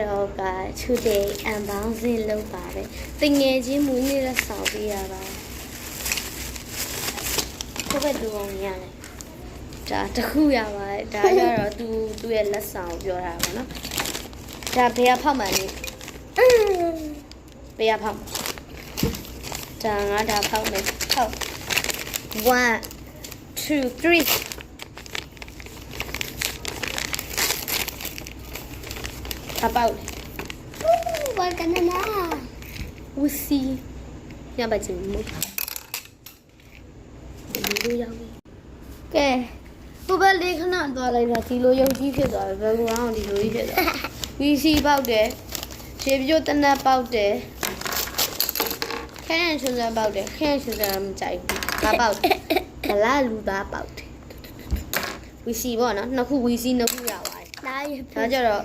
တော့ကtoday unboxing လုပ်ပါတယ်တင်ငယ်ချင်းမူနေတဲ့ဆောင်ပေးရပါကိုပဲတူအောင်ရတယ်ဒါတခုရပါတယ်ဒါကြတော့သူ့ရဲ့လက်ဆောင်ကိုပြောတာပါနော်ဒါဘယ်ကဖောက်မှန်းလဲဘယ်ကဖောက်ဒါငါဒါဖောက်မယ်ဟုတ် 1 2 3အပေါက်ဘာကနနာဝစီညပါချင်မို့ဒီလိုရောက်ပြီကဲဟိုဘက်လေးခဏသွားလိုက်တာဒီလိုရုပ်ကြီးဖြစ်သွားတယ်ဘယ်လိုအောင်ဒီလိုကြီးဖြစ်သွားဝီစီပေါက်တယ်ခြေပြိုးတနတ်ပေါက်တယ်ခဲရှူစပေါက်တယ်ခဲရှူစမကြိုက်ဘူးဘာပေါက်ဗလာလူသားပေါက်တယ်ဝီစီပေါ့နော်နှစ်ခုဝီစီနှစ်ခုရပါတယ်ဒါကြတော့